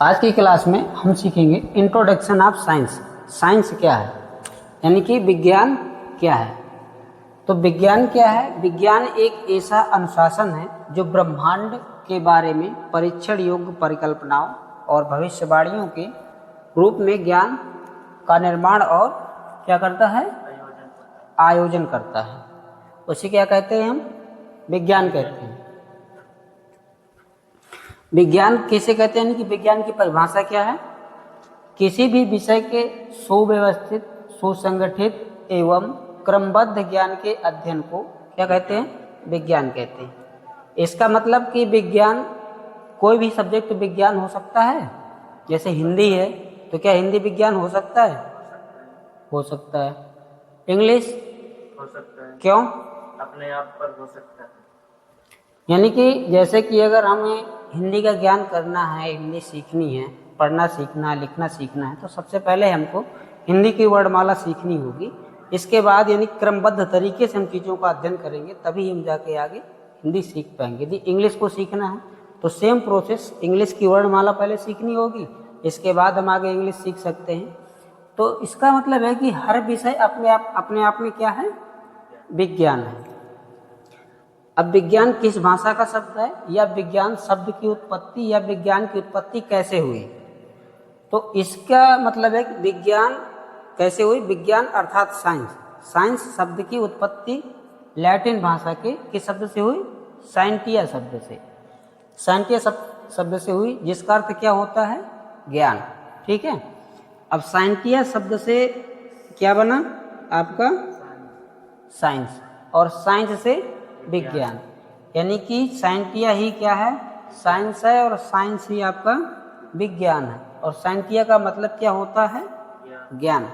आज की क्लास में हम सीखेंगे इंट्रोडक्शन ऑफ साइंस। साइंस क्या है, यानी कि विज्ञान क्या है। तो विज्ञान क्या है? विज्ञान एक ऐसा अनुशासन है जो ब्रह्मांड के बारे में परीक्षण योग्य परिकल्पनाओं और भविष्यवाणियों के रूप में ज्ञान का निर्माण और क्या करता है? आयोजन करता है। उसे क्या कहते हैं? हम विज्ञान कहते हैं। विज्ञान किसे कहते हैं कि विज्ञान की परिभाषा क्या है? किसी भी विषय के सुव्यवस्थित, सुसंगठित एवं क्रमबद्ध ज्ञान के अध्ययन को क्या कहते हैं? विज्ञान कहते हैं। इसका मतलब कि विज्ञान, कोई भी सब्जेक्ट विज्ञान हो सकता है। जैसे हिंदी है तो क्या हिंदी विज्ञान हो सकता है? हो सकता है। इंग्लिश हो सकता है। क्यों? अपने आप पर हो सकता है। यानी कि जैसे कि अगर हमें हिंदी का ज्ञान करना है, हिंदी सीखनी है, पढ़ना सीखना, लिखना सीखना है, तो सबसे पहले हमको हिंदी की वर्णमाला सीखनी होगी। इसके बाद यानी क्रमबद्ध तरीके से हम चीज़ों का अध्ययन करेंगे, तभी हम जाके आगे हिंदी सीख पाएंगे। यदि इंग्लिश को सीखना है तो सेम प्रोसेस, इंग्लिश की वर्णमाला पहले सीखनी होगी, इसके बाद हम आगे इंग्लिश सीख सकते हैं। तो इसका मतलब है कि हर विषय अपने आप में क्या है? विज्ञान है। अब विज्ञान किस भाषा का शब्द है, या विज्ञान शब्द की उत्पत्ति, या विज्ञान की उत्पत्ति कैसे हुई? तो इसका मतलब है कि विज्ञान कैसे हुई? विज्ञान अर्थात साइंस। साइंस शब्द की उत्पत्ति लैटिन भाषा के किस शब्द से हुई? साइंटिया शब्द से। साइंटिया शब्द से हुई, जिसका अर्थ क्या होता है? ज्ञान। ठीक है। अब साइंटिया शब्द से क्या बना आपका? साइंस। और साइंस से विज्ञान, यानी कि साइंटिया ही क्या है? साइंस है, और साइंस ही आपका विज्ञान है। और साइंटिया का मतलब क्या होता है? ज्ञान।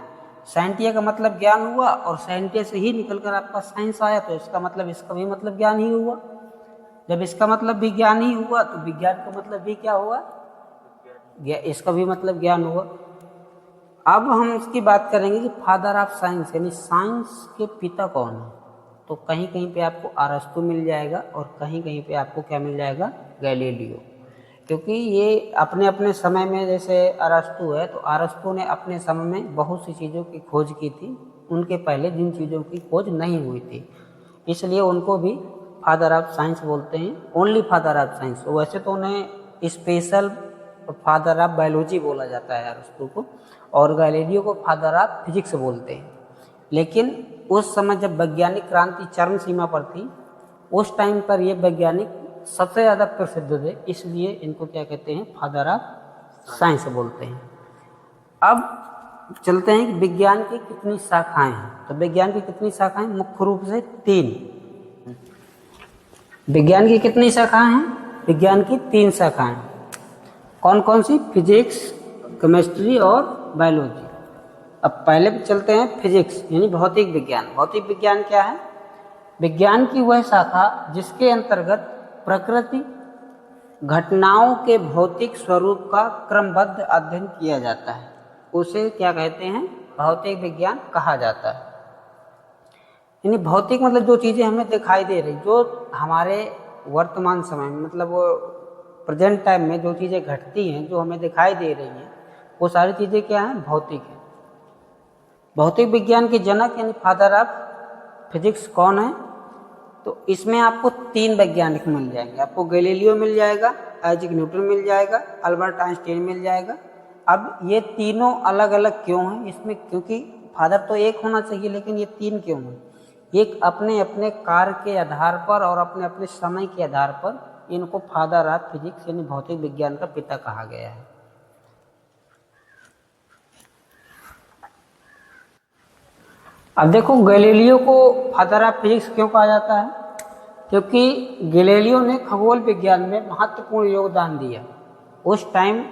साइंटिया का मतलब ज्ञान हुआ, और साइंटिया से ही निकलकर आपका साइंस आया, तो इसका मतलब इसका भी मतलब ज्ञान ही हुआ। जब इसका मतलब भी ज्ञान ही हुआ तो विज्ञान का मतलब भी क्या हुआ? इसका भी मतलब ज्ञान हुआ। अब हम इसकी बात करेंगे कि फादर ऑफ साइंस, यानी साइंस के पिता कौन है। तो कहीं कहीं पे आपको अरस्तु मिल जाएगा, और कहीं कहीं पे आपको क्या मिल जाएगा? गैलीलियो। क्योंकि ये अपने अपने समय में, जैसे अरस्तु है तो अरस्तु ने अपने समय में बहुत सी चीज़ों की खोज की थी, उनके पहले जिन चीज़ों की खोज नहीं हुई थी, इसलिए उनको भी फादर ऑफ साइंस बोलते हैं। Only father of science. वैसे तो उन्हें स्पेशल फादर ऑफ बायोलॉजी बोला जाता है अरस्तु को, और गैलीलियो को फादर ऑफ फिजिक्स बोलते हैं। लेकिन उस समय जब वैज्ञानिक क्रांति चरम सीमा पर थी, उस टाइम पर ये वैज्ञानिक सबसे ज़्यादा प्रसिद्ध थे, इसलिए इनको क्या कहते हैं? फादर ऑफ साइंस बोलते हैं। अब चलते हैं कि विज्ञान की कितनी शाखाएं हैं। तो विज्ञान की कितनी शाखाएं? मुख्य रूप से 3। विज्ञान की कितनी शाखाएं हैं? विज्ञान की 3 शाखाएं। कौन कौन सी? फिजिक्स, केमिस्ट्री और बायोलॉजी। अब पहले चलते हैं फिजिक्स, यानी भौतिक विज्ञान। भौतिक विज्ञान क्या है? विज्ञान की वह शाखा जिसके अंतर्गत प्रकृति घटनाओं के भौतिक स्वरूप का क्रमबद्ध अध्ययन किया जाता है, उसे क्या कहते हैं? भौतिक विज्ञान कहा जाता है। यानी भौतिक मतलब जो चीज़ें हमें दिखाई दे रही, जो हमारे वर्तमान समय में, मतलब वो प्रेजेंट टाइम में जो चीज़ें घटती हैं, जो हमें दिखाई दे रही हैं, वो सारी चीज़ें क्या हैं? भौतिक हैं। भौतिक विज्ञान के जनक यानी फादर ऑफ फिजिक्स कौन है? तो इसमें आपको 3 वैज्ञानिक मिल जाएंगे। आपको गैलीलियो मिल जाएगा, आइजैक न्यूटन मिल जाएगा, अल्बर्ट आइंस्टाइन मिल जाएगा। अब ये तीनों अलग अलग क्यों हैं इसमें? क्योंकि फादर तो एक होना चाहिए, लेकिन ये 3 क्यों हैं? एक अपने अपने कार्य के आधार पर और अपने अपने समय के आधार पर इनको फादर ऑफ फिजिक्स यानी भौतिक विज्ञान का पिता कहा गया है। अब देखो, गैलीलियो को फादर ऑफ फिजिक्स क्यों कहा जाता है? क्योंकि गैलीलियो ने खगोल विज्ञान में महत्वपूर्ण योगदान दिया। उस टाइम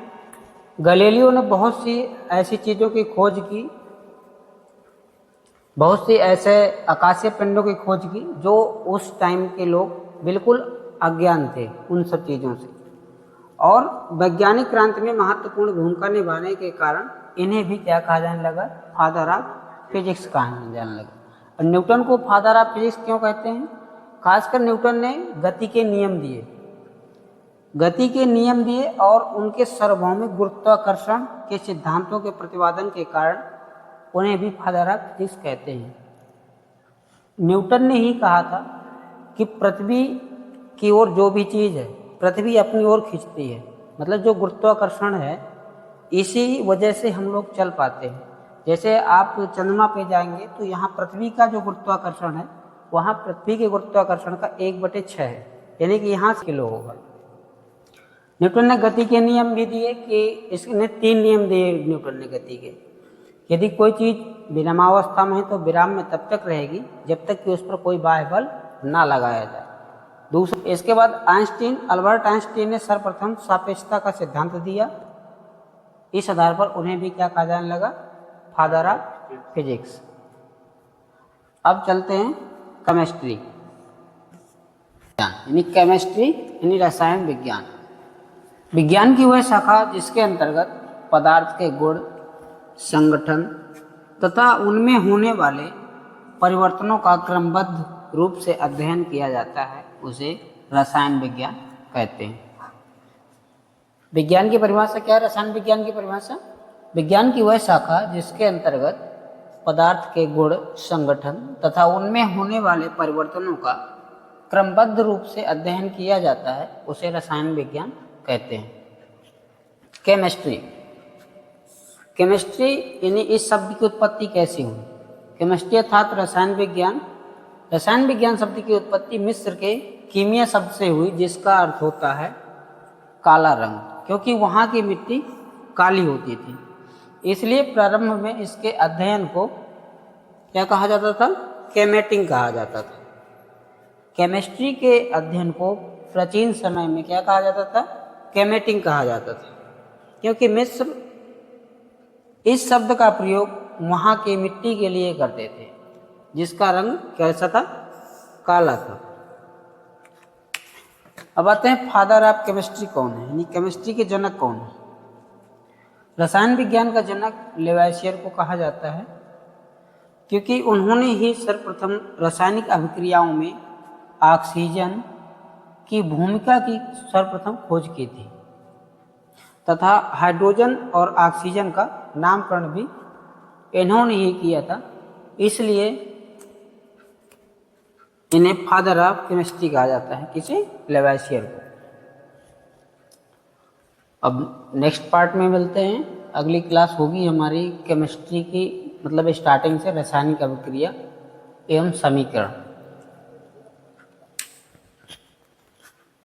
गैलीलियो ने बहुत सी ऐसी चीज़ों की खोज की, बहुत सी ऐसे आकाशीय पिंडों की खोज की जो उस टाइम के लोग बिल्कुल अज्ञान थे उन सब चीज़ों से, और वैज्ञानिक क्रांति में महत्वपूर्ण भूमिका निभाने के कारण इन्हें भी क्या कहा जाने लगा? फादर ऑफ फिजिक्स कहा जाने लगा। और न्यूटन को फादर ऑफ फिजिक्स क्यों कहते हैं? खासकर न्यूटन ने गति के नियम दिए। गति के नियम दिए और उनके सार्वभौमिक गुरुत्वाकर्षण के सिद्धांतों के प्रतिपादन के कारण उन्हें भी फादर ऑफ फिजिक्स कहते हैं। न्यूटन ने ही कहा था कि पृथ्वी की ओर जो भी चीज़ है पृथ्वी अपनी ओर खींचती है, मतलब जो गुरुत्वाकर्षण है इसी वजह से हम लोग चल पाते हैं। जैसे आप चंद्रमा पे जाएंगे तो यहाँ पृथ्वी का जो गुरुत्वाकर्षण है वहाँ पृथ्वी के गुरुत्वाकर्षण का 1/6 है, यानी कि यहाँ से किलो होगा। न्यूटन ने गति के नियम भी दिए कि इसने 3 नियम दिए न्यूटन ने गति के। यदि कोई चीज़ विरामावस्था में है तो विराम में तब तक रहेगी जब तक कि उस पर कोई बाह्य बल ना लगाया जाए। दूसरा, इसके बाद अल्बर्ट आइंस्टीन ने सर्वप्रथम सापेक्षता का सिद्धांत दिया। इस आधार पर उन्हें भी क्या कहा जाने लगा, फादर ऑफ फिजिक्स। अब चलते हैं केमिस्ट्री, यानी केमिस्ट्री यानी रसायन विज्ञान। विज्ञान की वह शाखा जिसके अंतर्गत पदार्थ के गुण, संगठन तथा उनमें होने वाले परिवर्तनों का क्रमबद्ध रूप से अध्ययन किया जाता है, उसे रसायन विज्ञान कहते हैं। विज्ञान की परिभाषा क्या है? रसायन विज्ञान की परिभाषा, विज्ञान की वह शाखा जिसके अंतर्गत पदार्थ के गुण, संगठन तथा उनमें होने वाले परिवर्तनों का क्रमबद्ध रूप से अध्ययन किया जाता है, उसे रसायन विज्ञान कहते हैं। केमिस्ट्री, केमिस्ट्री यानी इस शब्द की उत्पत्ति कैसी हुई? केमिस्ट्री अर्थात रसायन विज्ञान। रसायन विज्ञान शब्द की उत्पत्ति मिस्र के कीमिया शब्द से हुई, जिसका अर्थ होता है काला रंग, क्योंकि वहाँ की मिट्टी काली होती थी। इसलिए प्रारंभ में इसके अध्ययन को क्या कहा जाता था? केमेटिंग कहा जाता था। केमिस्ट्री के अध्ययन को प्राचीन समय में क्या कहा जाता था? केमेटिंग कहा जाता था, क्योंकि मिस्र इस शब्द का प्रयोग वहाँ की मिट्टी के लिए करते थे, जिसका रंग कैसा था? काला था। अब आते हैं फादर ऑफ केमिस्ट्री कौन है, यानी केमिस्ट्री के जनक कौन है? रसायन विज्ञान का जनक लेवासियर को कहा जाता है, क्योंकि उन्होंने ही सर्वप्रथम रासायनिक अभिक्रियाओं में ऑक्सीजन की भूमिका की सर्वप्रथम खोज की थी तथा हाइड्रोजन और ऑक्सीजन का नामकरण भी इन्होंने ही किया था। इसलिए इन्हें फादर ऑफ केमिस्ट्री कहा जाता है, किसे? लेवासियर को। अब नेक्स्ट पार्ट में मिलते हैं। अगली क्लास होगी हमारी केमिस्ट्री की, मतलब स्टार्टिंग से रासायनिक अभिक्रिया एवं समीकरण।